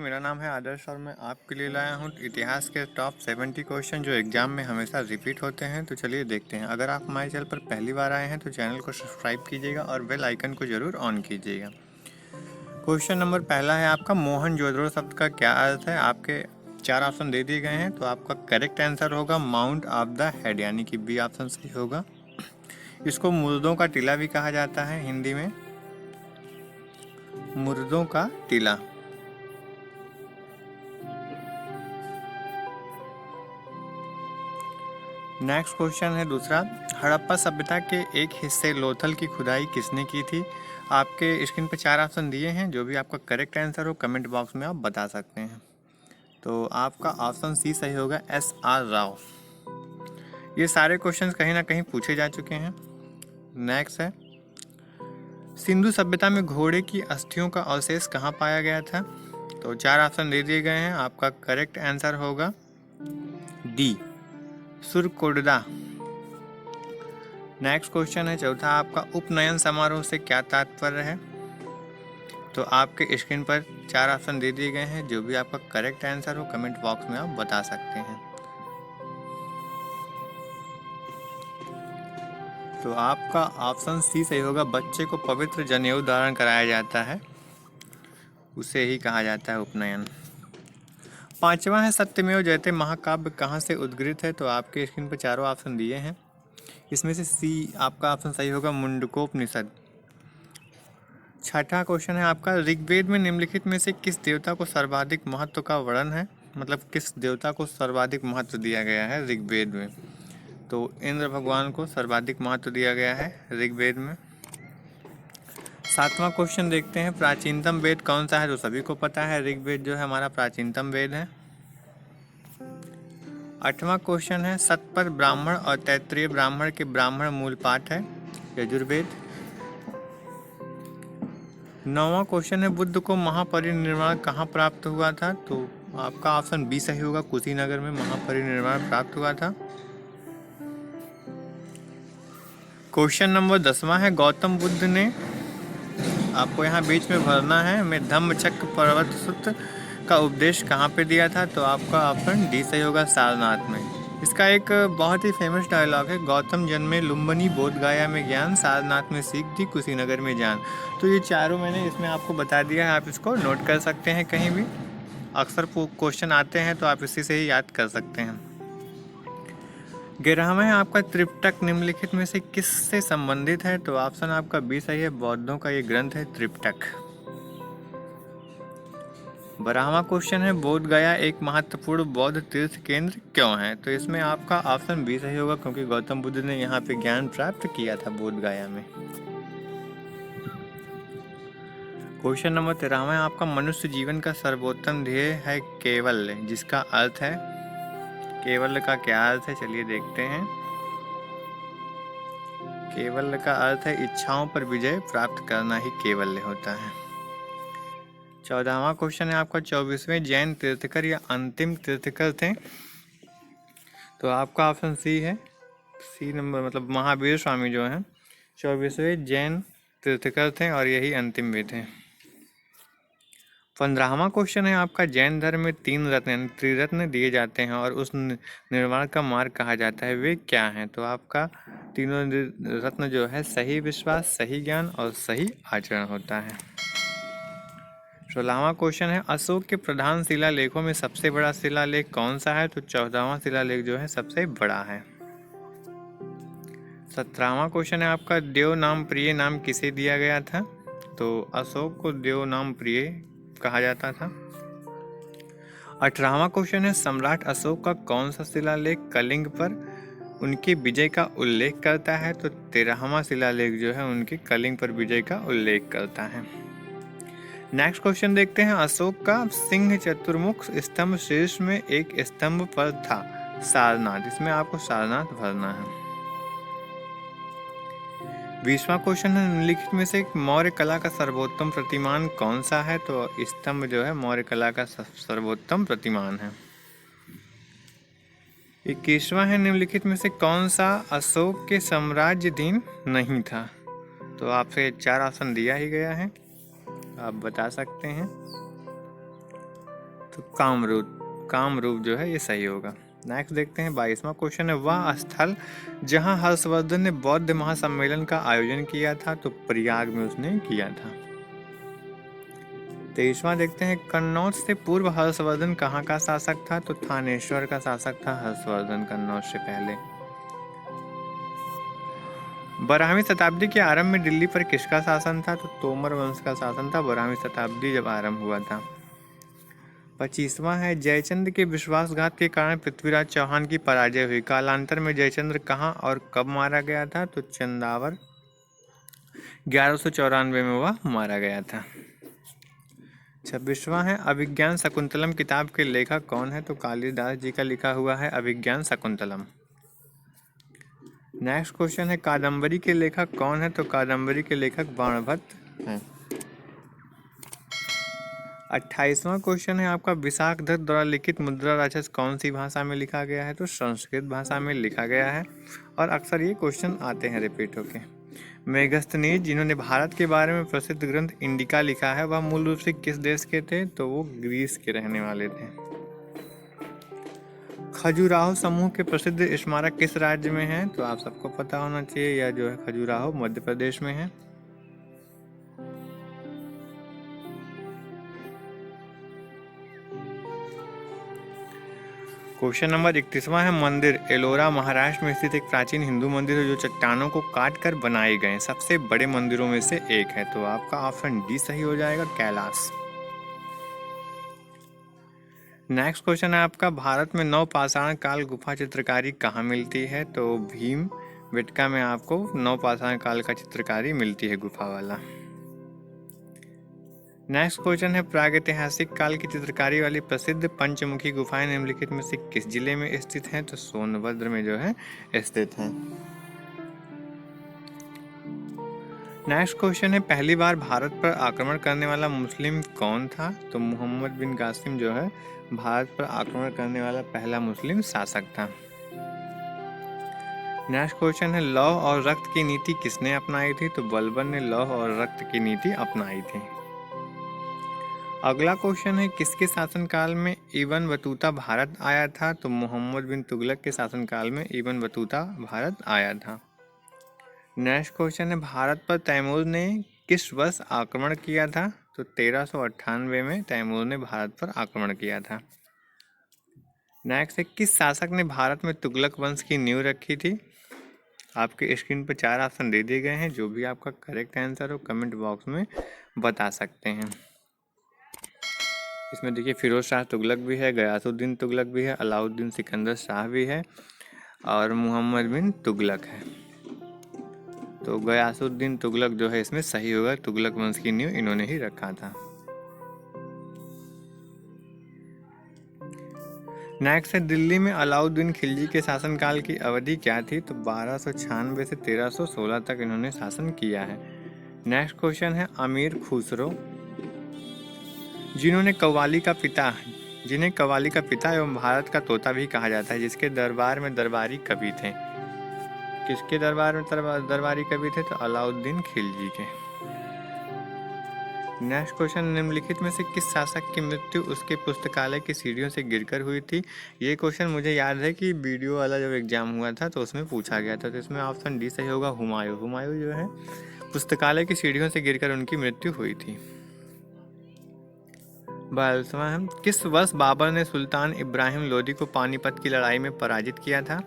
मेरा नाम है आदर्श और मैं आपके लिए लाया हूँ इतिहास के टॉप 70 क्वेश्चन जो एग्जाम में हमेशा रिपीट होते हैं। तो चलिए देखते हैं। अगर आप हमारे चैनल पर पहली बार आए हैं तो चैनल को सब्सक्राइब कीजिएगा और बेल आइकन को जरूर ऑन कीजिएगा। क्वेश्चन नंबर पहला है आपका, मोहनजोदड़ो शब्द का क्या अर्थ है। आपके 4 ऑप्शन दे दिए गए हैं, तो आपका करेक्ट आंसर होगा माउंट ऑफ द हेड, यानी कि बी ऑप्शन सही होगा। इसको मुर्दों का टीला भी कहा जाता है, हिंदी में मुर्दों का टीला। नेक्स्ट क्वेश्चन है दूसरा, हड़प्पा सभ्यता के एक हिस्से लोथल की खुदाई किसने की थी। आपके स्क्रीन पर 4 ऑप्शन दिए हैं, जो भी आपका करेक्ट आंसर हो कमेंट बॉक्स में आप बता सकते हैं। तो आपका ऑप्शन सी सही होगा, SR राव। ये सारे क्वेश्चंस कहीं ना कहीं पूछे जा चुके हैं। नेक्स्ट है, सिंधु सभ्यता में घोड़े की अस्थियों का अवशेष कहाँ पाया गया था। तो 4 ऑप्शन दे दिए गए हैं, आपका करेक्ट आंसर होगा डी, सुरकोटदा। नेक्स्ट क्वेश्चन है चौथा आपका, उपनयन समारोह से क्या तात्पर्य है। तो आपके स्क्रीन पर 4 ऑप्शन दे दिए गए हैं, जो भी आपका करेक्ट आंसर हो कमेंट बॉक्स में आप बता सकते हैं। तो आपका ऑप्शन सी सही होगा, बच्चे को पवित्र जनेऊ धारण कराया जाता है, उसे ही कहा जाता है उपनयन। पांचवा है, सत्यमेव जयते महाकाव्य कहाँ से उद्गृत है। तो आपके स्क्रीन पर चारों ऑप्शन दिए हैं, इसमें से सी आपका ऑप्शन सही होगा, मुंडकोपनिषद। छठा क्वेश्चन है आपका, ऋग्वेद में निम्नलिखित में से किस देवता को सर्वाधिक महत्व का वर्णन है, मतलब किस देवता को सर्वाधिक महत्व दिया गया है ऋग्वेद में। तो इंद्र भगवान को सर्वाधिक महत्व दिया गया है ऋग्वेद में। सातवां क्वेश्चन देखते हैं, प्राचीनतम वेद कौन सा है। तो सभी को पता है ऋग्वेद जो है हमारा प्राचीनतम वेद है। आठवां क्वेश्चन है, सतपर ब्राह्मण और तैत्तिरीय ब्राह्मण के ब्राह्मण मूल पाठ है यजुर्वेद। नौवां क्वेश्चन है, बुद्ध को महापरिनिर्वाण कहाँ प्राप्त हुआ था। तो आपका ऑप्शन बी सही होगा, कुशीनगर में महापरिनिर्वाण प्राप्त हुआ था। क्वेश्चन नंबर 10वां है, गौतम बुद्ध ने, आपको यहाँ बीच में भरना है, मैं धम्मचक्र पर्वत सूत्र का उपदेश कहाँ पे दिया था। तो आपका ऑप्शन डी सही होगा, सारनाथ में। इसका एक बहुत ही फेमस डायलॉग है, गौतम जन्मे लुम्बिनी बोध गया में ज्ञान, सारनाथ में सीख दी कुशीनगर में जान। तो ये चारों मैंने इसमें आपको बता दिया है, आप इसको नोट कर सकते हैं कहीं भी, अक्सर क्वेश्चन आते हैं तो आप इसी से ही याद कर सकते हैं। 11वां है आपका, त्रिपिटक निम्नलिखित में से किससे संबंधित है। तो ऑप्शन आपका बी सही है, बौद्धों का ये ग्रंथ है त्रिपिटक। 12वां क्वेश्चन है, बोध गया एक महत्वपूर्ण बौद्ध तीर्थ केंद्र क्यों है। तो इसमें आपका ऑप्शन बी सही होगा, क्योंकि गौतम बुद्ध ने यहाँ पे ज्ञान प्राप्त किया था बोध गया में। क्वेश्चन नंबर 13वां है आपका, मनुष्य जीवन का सर्वोत्तम ध्येय है कैवल्य, जिसका अर्थ है, कैवल्य का क्या अर्थ है चलिए देखते हैं। कैवल्य का अर्थ है इच्छाओं पर विजय प्राप्त करना ही कैवल्य होता है। 14वां क्वेश्चन है आपका, 24वें जैन तीर्थकर या अंतिम तीर्थकर थे। तो आपका ऑप्शन सी है, सी नंबर, मतलब महावीर स्वामी जो हैं 24वें जैन तीर्थकर थे और यही अंतिम भी थे। 15वां क्वेश्चन है आपका, जैन धर्म में 3 रत्न त्रिरत्न दिए जाते हैं और उस निर्वाण का मार्ग कहा जाता है, वे क्या हैं। तो आपका तीनों रत्न जो है सही विश्वास, सही ज्ञान और सही आचरण होता है। 16वां क्वेश्चन है, अशोक के प्रधान शिलालेखों में सबसे बड़ा शिलालेख कौन सा है। तो 14वां शिलालेख जो है सबसे बड़ा है। 17वां क्वेश्चन है आपका, देव नाम प्रिय नाम किसे दिया गया था। तो अशोक को देव नाम प्रिय कहा जाता था। 18वां क्वेश्चन है, सम्राट अशोक का कौन सा शिलालेख कलिंग पर उनकी विजय का उल्लेख करता है। तो 13वां शिलालेख जो है उनकी कलिंग पर विजय का उल्लेख करता है। नेक्स्ट क्वेश्चन देखते हैं, अशोक का सिंह चतुर्मुख स्तंभ शीर्ष में एक स्तंभ पर था, सारनाथ। इसमें आपको सारनाथ भरना है। 20वां क्वेश्चन है, निम्नलिखित में से मौर्य कला का सर्वोत्तम प्रतिमान कौन सा है। तो स्तंभ जो है मौर्य कला का सर्वोत्तम प्रतिमान है। 21वां है, निम्नलिखित में से कौन सा अशोक के साम्राज्याधीन नहीं था। तो आपसे 4 ऑप्शन दिया ही गया है, आप बता सकते हैं। तो कामरूप जो है ये सही होगा। नेक्स्ट देखते हैं 22वां क्वेश्चन है, वह स्थल जहां हर्षवर्धन ने बौद्ध महासम्मेलन का आयोजन किया था, तो प्रयाग में उसने किया था। 23वां देखते हैं, कन्नौज से पूर्व हर्षवर्धन कहाँ का शासक था, तो थानेश्वर का शासक था हर्षवर्धन कन्नौज से पहले। 12वीं शताब्दी के आरंभ में दिल्ली पर किसका शासन था, तो तोमर वंश का शासन था 12वीं शताब्दी जब आरंभ हुआ था। 25वां है, जयचंद्र के विश्वासघात के कारण पृथ्वीराज चौहान की पराजय हुई, कालांतर में जयचंद्र कहाँ और कब मारा गया था, तो चंदावर 1194 में वह मारा गया था। 26वां है, अभिज्ञान शकुंतलम किताब के लेखक कौन है, तो कालिदास जी का लिखा हुआ है अभिज्ञान शकुंतलम। नेक्स्ट क्वेश्चन है, कादंबरी के लेखक कौन है, तो कादंबरी के लेखक बाणभट्ट हैं। 28वां क्वेश्चन है आपका, विशाख दत्त द्वारा लिखित मुद्रा राक्षस कौन सी भाषा में लिखा गया है, तो संस्कृत भाषा में लिखा गया है और अक्सर ये क्वेश्चन आते हैं रिपीट होके। मेगस्थनीज जिन्होंने भारत के बारे में प्रसिद्ध ग्रंथ इंडिका लिखा है, वह मूल रूप से किस देश के थे, तो वो ग्रीस के रहने वाले थे। खजुराहो समूह के प्रसिद्ध स्मारक किस राज्य में है, तो आप सबको पता होना चाहिए, यह जो है खजुराहो मध्य प्रदेश में है। क्वेश्चन नंबर 31वां है, मंदिर एलोरा महाराष्ट्र में स्थित एक प्राचीन हिंदू मंदिर है जो चट्टानों को काट कर बनाए गए सबसे बड़े मंदिरों में से एक है, तो आपका ऑप्शन डी सही हो जाएगा, कैलाश। नेक्स्ट क्वेश्चन है आपका, भारत में नवपाषाण काल गुफा चित्रकारी कहाँ मिलती है, तो भीम बेटका में आपको नवपाषाण काल का चित्रकारी मिलती है गुफा वाला। नेक्स्ट क्वेश्चन है, प्रागैतिहासिक काल की चित्रकारी वाली प्रसिद्ध पंचमुखी गुफाएं निम्नलिखित में से किस जिले में स्थित हैं, तो सोनभद्र में जो है स्थित हैं। नेक्स्ट क्वेश्चन है, पहली बार भारत पर आक्रमण करने वाला मुस्लिम कौन था, तो मोहम्मद बिन कासिम जो है भारत पर आक्रमण करने वाला पहला मुस्लिम शासक था। नेक्स्ट क्वेश्चन है, लौह और रक्त की नीति किसने अपनाई थी, तो बलबन ने लौह और रक्त की नीति अपनाई थी। अगला क्वेश्चन है, किसके शासनकाल में इब्न बतूता भारत आया था, तो मोहम्मद बिन तुगलक के शासनकाल में इब्न बतूता भारत आया था। नेक्स्ट क्वेश्चन है, भारत पर तैमूर ने किस वर्ष आक्रमण किया था, तो 1398 में तैमूर ने भारत पर आक्रमण किया था। नेक्स्ट है, किस शासक ने भारत में तुगलक वंश की नींव रखी थी। आपके स्क्रीन पर 4 ऑप्शन दे दिए गए हैं, जो भी आपका करेक्ट आंसर हो कमेंट बॉक्स में बता सकते हैं। इसमें देखिए फिरोज शाह तुगलक भी है, गयासुद्दीन तुगलक भी है, अलाउद्दीन सिकंदर शाह भी है और मोहम्मद बिन तुगलक है। तो गयासुद्दीन तुगलक जो है इसमें सही होगा, तुगलक वंश की नींव इन्होंने ही रखा था। नेक्स्ट है, दिल्ली में अलाउद्दीन खिलजी के शासनकाल की अवधि क्या थी, तो 1296 से 1316 तक इन्होंने शासन किया है। नेक्स्ट क्वेश्चन है, अमीर खुसरो जिन्हें कव्वाली का पिता एवं भारत का तोता भी कहा जाता है, जिसके दरबार में दरबारी कवि थे। किसके दरबार में दरबारी कवि थे, तो अलाउद्दीन खिलजी के। नेक्स्ट क्वेश्चन, निम्नलिखित में से किस शासक की मृत्यु उसके पुस्तकालय की सीढ़ियों से गिरकर हुई थी। ये क्वेश्चन मुझे याद है कि वीडियो वाला जब एग्जाम हुआ था तो उसमें पूछा गया था, तो इसमें ऑप्शन डी सही होगा, हुमायूं जो है पुस्तकालय की सीढ़ियों से गिरकर उनकी मृत्यु हुई थी। 22वां है, किस वर्ष बाबर ने सुल्तान इब्राहिम लोदी को पानीपत की लड़ाई में पराजित किया था,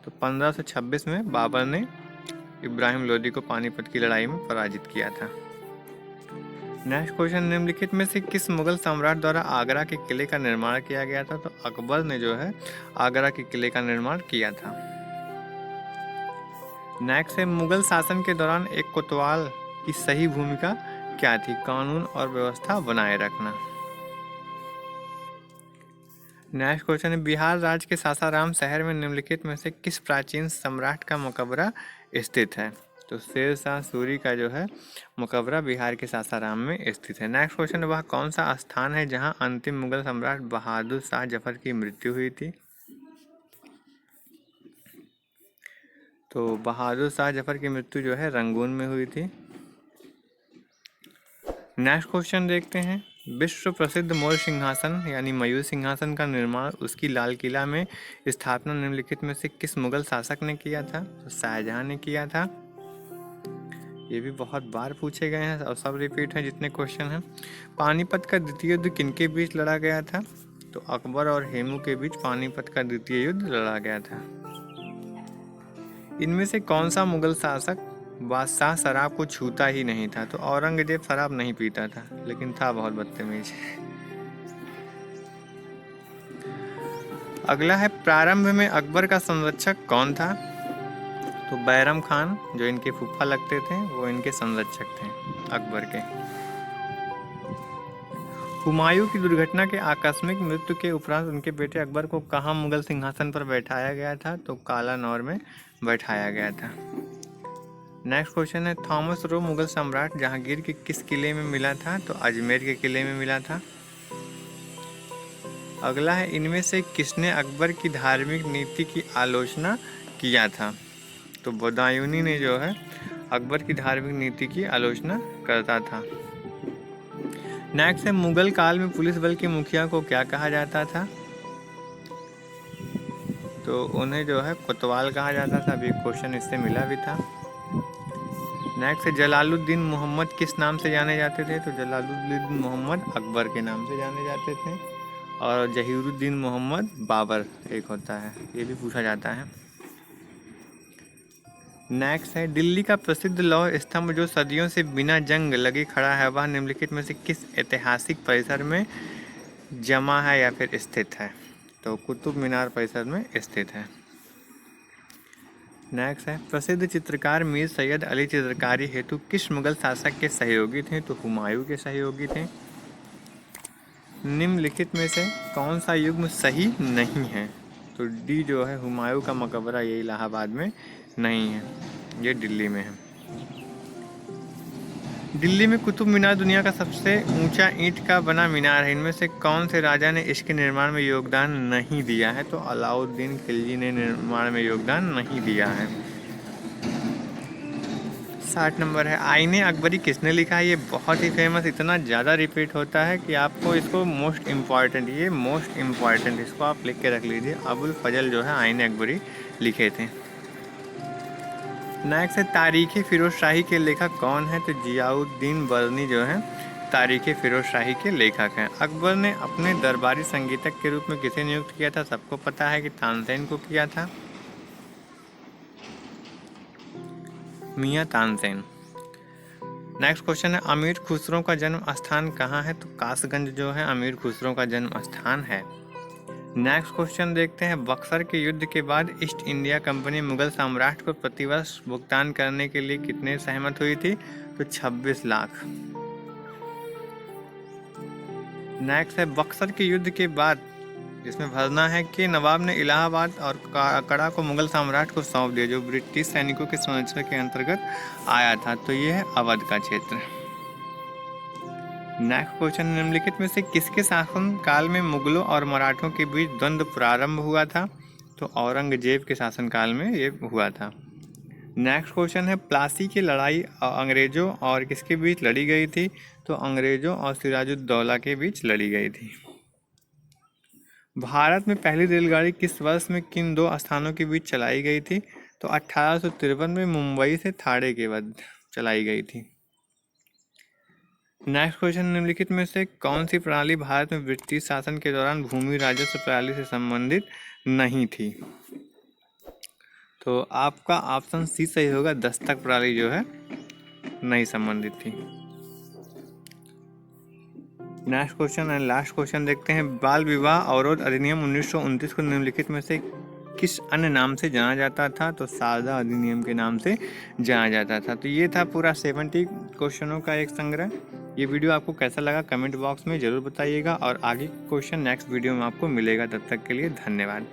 तो 1526 में बाबर ने इब्राहिम लोदी को पानीपत की लड़ाई में पराजित किया था। नेक्स्ट क्वेश्चन, निम्नलिखित में से किस मुगल सम्राट द्वारा आगरा के किले का निर्माण किया गया था, तो अकबर ने जो है आगरा के किले का निर्माण किया था। नेक्स्ट है, मुगल शासन के दौरान एक कोतवाल की सही भूमिका क्या थी, कानून और व्यवस्था बनाए रखना। नेक्स्ट क्वेश्चन है, बिहार राज्य के सासाराम शहर में निम्नलिखित में से किस प्राचीन सम्राट का मकबरा स्थित है, तो शेर शाह सूरी का जो है मकबरा बिहार के सासाराम में स्थित है। नेक्स्ट क्वेश्चन, वह कौन सा स्थान है जहां अंतिम मुगल सम्राट बहादुर शाह जफर की मृत्यु हुई थी, तो बहादुर शाह जफर की मृत्यु जो है रंगून में हुई थी। नेक्स्ट क्वेश्चन देखते हैं, विश्व प्रसिद्ध मोर सिंहासन यानी मयूर सिंहासन का निर्माण उसकी लाल किला में स्थापना निम्नलिखित में से किस मुगल शासक ने किया था? तो शाहजहां ने किया था। ये भी बहुत बार पूछे गए हैं और सब रिपीट हैं जितने क्वेश्चन हैं। पानीपत का द्वितीय युद्ध किनके बीच लड़ा गया था? तो अकबर और हेमू के बीच पानीपत का द्वितीय युद्ध लड़ा गया था। इनमें से कौन सा मुगल शासक बादशाह शराब को छूता ही नहीं था? तो औरंगजेब शराब नहीं पीता था, लेकिन था बहुत बदतमीज। अगला है, प्रारंभ में अकबर का संरक्षक कौन था? तो बैरम खान, जो इनके फूफा लगते थे, वो इनके संरक्षक थे अकबर के। हुमायूं की दुर्घटना के आकस्मिक मृत्यु के उपरांत उनके बेटे अकबर को कहाँ मुगल सिंहासन पर बैठाया गया था? तो कालानौर में बैठाया गया था। नेक्स्ट क्वेश्चन है, थॉमस रो मुगल सम्राट जहांगीर के किस किले में मिला था? तो अजमेर के किले में मिला था। अगला है, इनमें से किसने अकबर की धार्मिक नीति की आलोचना किया था? तो बदायूनी ने जो है अकबर की धार्मिक नीति की आलोचना करता था। नेक्स्ट है, मुगल काल में पुलिस बल के मुखिया को क्या कहा जाता था? तो उन्हें जो है कोतवाल कहा जाता था। अभी क्वेश्चन इससे मिला भी था। नेक्स्ट है, जलालुद्दीन मोहम्मद किस नाम से जाने जाते थे? तो जलालुद्दीन मोहम्मद अकबर के नाम से जाने जाते थे। और जहीरुद्दीन मोहम्मद बाबर एक होता है, ये भी पूछा जाता है। नेक्स्ट है, दिल्ली का प्रसिद्ध लौह स्तंभ जो सदियों से बिना जंग लगे खड़ा है, वह निम्नलिखित में से किस ऐतिहासिक परिसर में जमा है या फिर स्थित है? तो कुतुब मीनार परिसर में स्थित है। नेक्स्ट है, प्रसिद्ध चित्रकार मीर सैयद अली चित्रकारी हेतु किस मुगल शासक के सहयोगी थे? तो हुमायूं के सहयोगी थे। निम्नलिखित में से कौन सा युग्म सही नहीं है? तो डी जो है हुमायूं का मकबरा, ये इलाहाबाद में नहीं है, ये दिल्ली में है। दिल्ली में कुतुब मीनार दुनिया का सबसे ऊंचा ईंट का बना मीनार है। इनमें से कौन से राजा ने इसके निर्माण में योगदान नहीं दिया है? तो अलाउद्दीन खिलजी ने निर्माण में योगदान नहीं दिया है। 60 नंबर है, आईने अकबरी किसने लिखा है? ये बहुत ही फेमस, इतना ज़्यादा रिपीट होता है कि आपको इसको मोस्ट इम्पॉर्टेंट, ये मोस्ट इम्पॉर्टेंट, इसको आप लिख के रख लीजिए। अबुल फजल जो है आईने अकबरी लिखे थे। नेक्स्ट है, तारीख़ फिरोज शाही के लेखक कौन है? तो जियाउद्दीन बर्नी जो है तारीख़ फिरोज शाही के लेखक हैं। अकबर ने अपने दरबारी संगीतक के रूप में किसे नियुक्त किया था? सबको पता है कि तानसेन को किया था, मियाँ तानसेन। नेक्स्ट क्वेश्चन है, अमीर खुसरो का जन्म स्थान कहाँ है? तो कासगंज जो है अमीर खुसरो का जन्म स्थान है। नेक्स्ट क्वेश्चन देखते हैं, बक्सर के युद्ध के बाद ईस्ट इंडिया कंपनी मुगल सम्राट को प्रतिवर्ष भुगतान करने के लिए कितने सहमत हुई थी? तो 26 लाख। नेक्स्ट है, बक्सर के युद्ध के बाद जिसमें भरना है कि नवाब ने इलाहाबाद और कड़ा को मुगल सम्राट को सौंप दिया, जो ब्रिटिश सैनिकों के संरक्षण के अंतर्गत आया था। तो ये है अवध का क्षेत्र। नेक्स्ट क्वेश्चन, निम्नलिखित में से किसके शासन काल में मुगलों और मराठों के बीच द्वंद्व प्रारंभ हुआ था? तो औरंगजेब के शासनकाल में ये हुआ था। नेक्स्ट क्वेश्चन है, प्लासी की लड़ाई अंग्रेजों और किसके बीच लड़ी गई थी? तो अंग्रेजों और सिराजुद्दौला के बीच लड़ी गई थी। भारत में पहली रेलगाड़ी किस वर्ष में किन दो स्थानों के बीच चलाई गई थी? तो 1853 में मुंबई से थाड़े के बाद चलाई गई थी। नेक्स्ट क्वेश्चन, निम्नलिखित में से कौन सी प्रणाली भारत में ब्रिटिश शासन के दौरान भूमि राजस्व प्रणाली से संबंधित नहीं थी? तो आपका ऑप्शन सी सही होगा, दस्तक प्रणाली जो है नहीं संबंधित थी। Next question and last question देखते हैं, बाल विवाह अवरोध अधिनियम 1929 को निम्नलिखित में से किस अन्य नाम से जाना जाता था? तो सारदा अधिनियम के नाम से जाना जाता था। तो ये था पूरा 70 क्वेश्चनों का एक संग्रह। ये वीडियो आपको कैसा लगा कमेंट बॉक्स में ज़रूर बताइएगा और आगे क्वेश्चन नेक्स्ट वीडियो में आपको मिलेगा। तब तक के लिए धन्यवाद।